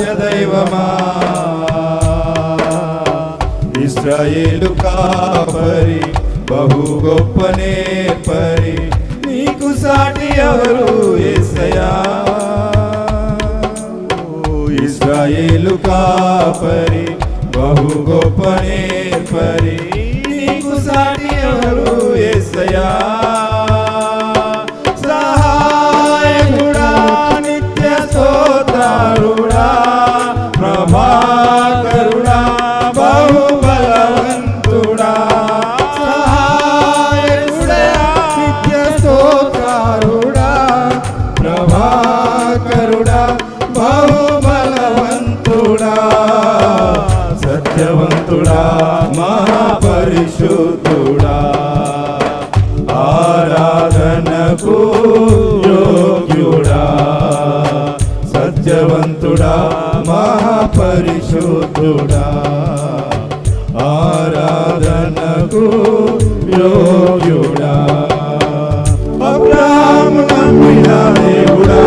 ఆరాధ్య దైవమా ఇశ్రాయేలు కాపరి బహు గొప్ప నేర్పరి నీకు సాటి ఎవరు యేసయ్యా ఇశ్రాయేలు కాపరి బహు గొప్ప నేర్పరి నీకు సాటి ఎవరు యేసయ్యా సహాయకుడా నిత్య స్తోత్రుడా ప్రభాకరుడా బహు బలవంతుడా సహాయకుడా నిత్య స్తోత్రుడా ప్రభాకరుడా బహు బలవంతుడా సత్యవంతుడా మహాపరిశుద్ధుడా ఆరాధనకు యోగ్యుడా సత్యవంతుడా మహాపరిశుద్ధుడా ఆరాధనకు యోగ్యుడా అబ్రాహాము నమ్మిన దేవుడా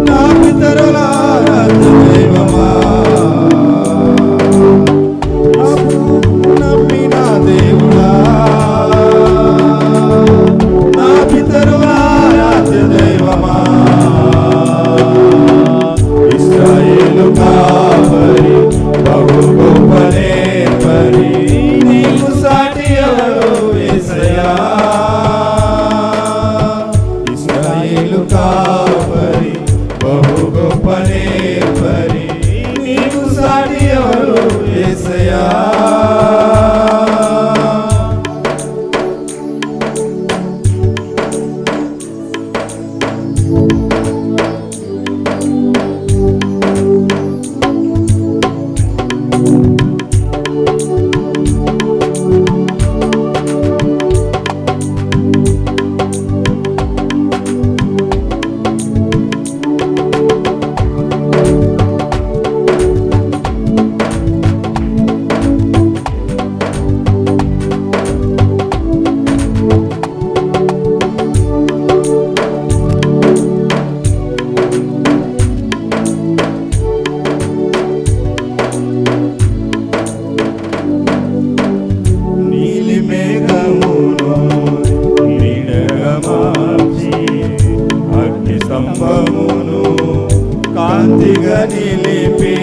నా పితరుల ఆరాధ్య దైవమా నమ్మిన దేవుడా నా పితరుల ఆరాధ్య దైవమా ఇశ్రాయేలు కాపరి బహు గొప్ప నేర్పరి నీకు సాటి ఎవరు యేసయ్యా ఇశ్రాయేలు కాపరి బహు గొప్ప నేర్పరి నీకు సాటి ఎవరు యేసయ్యా స్తంభమును కాంతిగా నిలిపి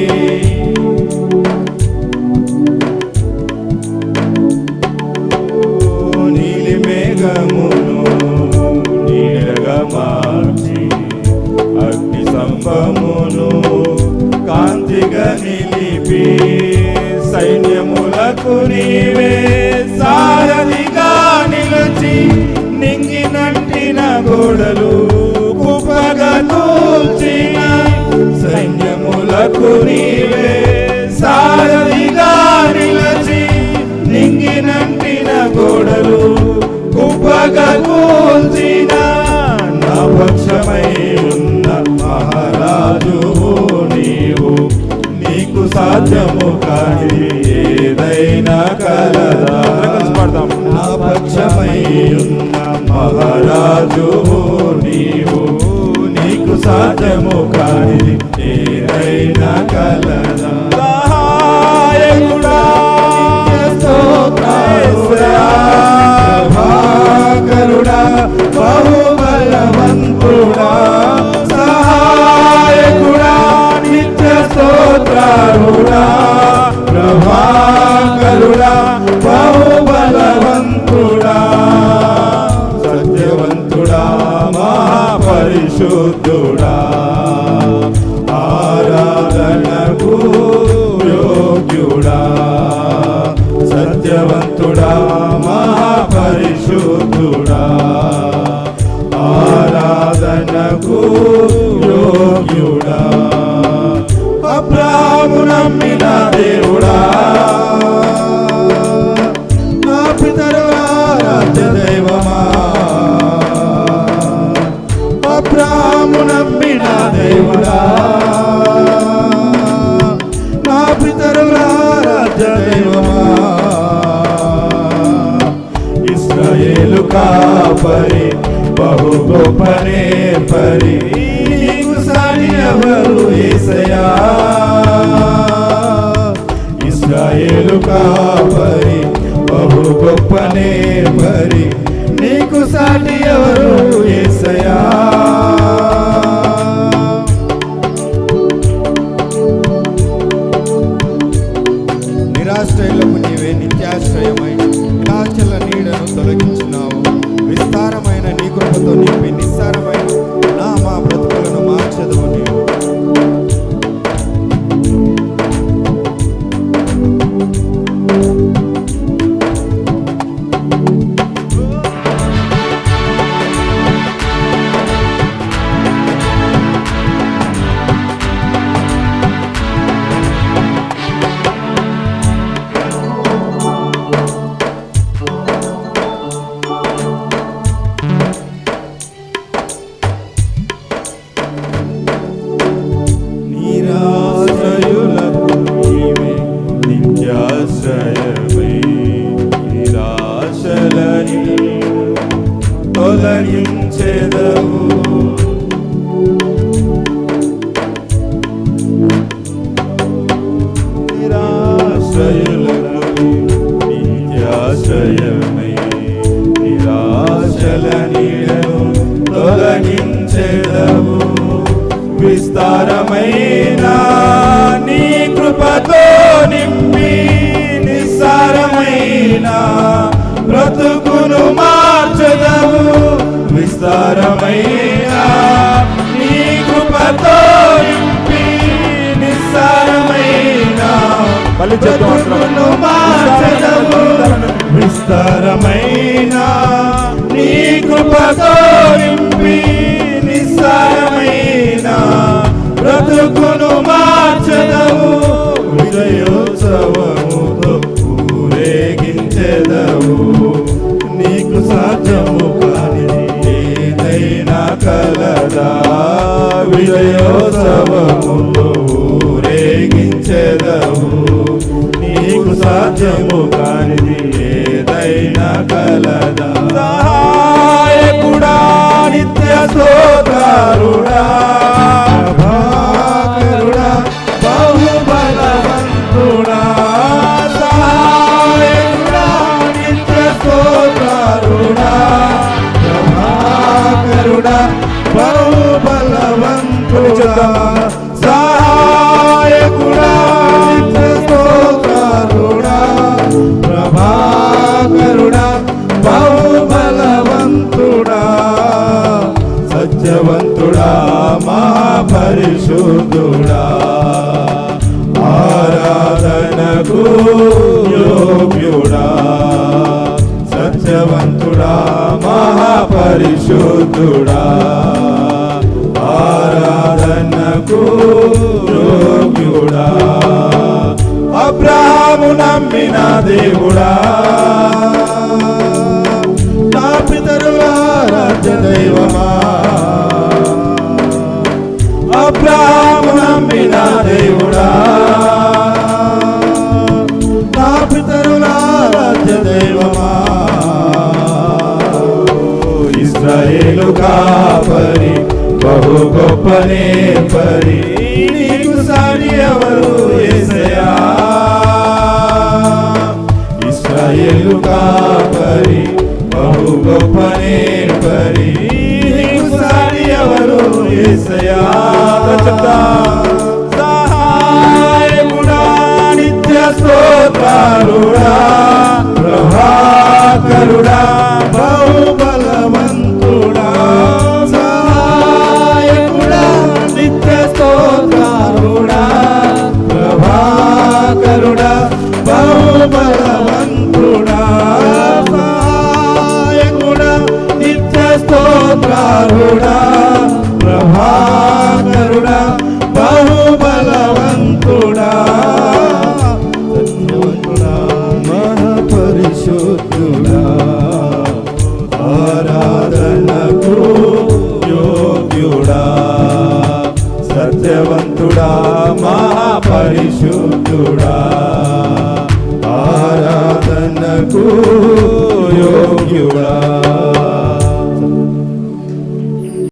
నీలి మేఘమును నీడగా మార్చి అగ్ని స్తంభమును కాంతిగా నిలిపి సైన్యములకు నీవే సారథిగా నిలిచి నింగినంటిన గోడలు కూల్చిన సైన్యములకు నీవే సారథిగా నిలిచి నింగినంటిన గోడలు కుప్పగా కూల్చిన నా పక్షమై ఉన్న మహారాజు నీవు నీకు సాధ్యము కాని ఏదైనా కలదా నా పక్షమై ఉన్న మహారాజు నీవు నీకు సాధ్యము కాని ఏదైనా కలదా సహాయకుడా ప్రభాకరుడా బహు బలవంతుడా సహాయకుడా నిత్య స్తోత్రుడా ప్రభాకరుడా బహు బలవంతుడా సత్యవంతుడా మహాపరిశుద్ధుడా ఆరాధనకు యోగ్యుడా సత్యవంతుడా మహాపరిశుద్ధుడా ఆరాధనకు యోగ్యుడా అబ్రాహాము నమ్మిన దేవుడా నా పితరుల ఆరాధ్య దైవమా అబ్రాహాము నమ్మిన దేవుడా నా పితరుల ఆరాధ్య దైవమా ఇశ్రాయేలు కాపరి బహు గొప్ప నేర్పరి నీకు సాటి యేసయ్యా ఇశ్రాయేలు కాపరి బహు గొప్ప నేర్పరి నీకు సాటి ఎవరు యేసయ్యా నిరాశ్రయులకు నీవే నిత్యాశ్రయమై నిరాశల నీడను తొలగించినావు విస్తారమైన నీ కృపతో నింపి నిస్సారమైన మా బ్రతుకులను మార్చదు నీవు తొలగించెదవు నిరాశ్రయులకు నిత్యాశ్రయమై నిరాశల నీడను తొలగించెదవు విస్తారమైన నీ కృపతో నింపి నిస్సారమైన బ్రతుకును మార్చదవు విస్తారమైన నీ కృపతో నింపి నిస్సారమైన బ్రతుకును మార్చదవు విస్తారమైన నీ కృపతో నింపి నిస్సారమైన బ్రతుకును మార్చదవు విజయోత్సవముతో ఊరేగించెదవు నీకు సాధ్యము కానిది ఏదైనా కలదా విజయోత్సవముతో ఊరేగించెదవు నీకు సాధ్యము కానిది ఏదైనా కలదా సహాయకుడా నిత్య స్తోత్రుడా ప్రభాకరుడా బహుబలవంతుడా సహాయకుడా నిత్య స్తోత్రుడా ప్రభాకరుడా బహుబలవంతుడా సహాయకుడా నిత్య స్తోత్రుడా ప్రభాకరుడా బహుబలవంతుడా సత్యవంతుడా మా పరిశుద్ధుడా ఆరాధనకు యోగ్యుడా సత్యవంతుడా మహాపరిశుద్ధుడా ఆరాధనకు యోగ్యుడా అబ్రాహాము నమ్మిన దేవుడా నా పితరుల ఆరాధ్య దైవమా అబ్రాహాము నమ్మిన దేవుడా నా పితరుల ఆరాధ్య దైవమా ఇశ్రాయేలు కాపరి బహు గొప్ప నేర్పరి నీకు సాటి ఎవరు యేసయ్యా ఇశ్రాయేలు కాపరి బహు గొప్ప నేర్పరి నీకు సాటి ఎవరు యేసయ్యా సహాయకుడా నిత్య స్తోత్రుడా ప్రభాకరుడా బహుబలవంతుడా సహాయకుడా నిత్య స్తోత్రుడా ప్రభాకరుడా బహుబలవంతుడా సహాయకుడా నిత్య స్తోత్రుడా ప్రభాకరుడా బహుబలవంతుడా సత్యవంతుడా మహాపరిశుద్ధుడా ఆరాధనకు యోగ్యుడా సత్యవంతుడా మహాపరిశుద్ధుడా ఆరాధనకు యోగ్యుడా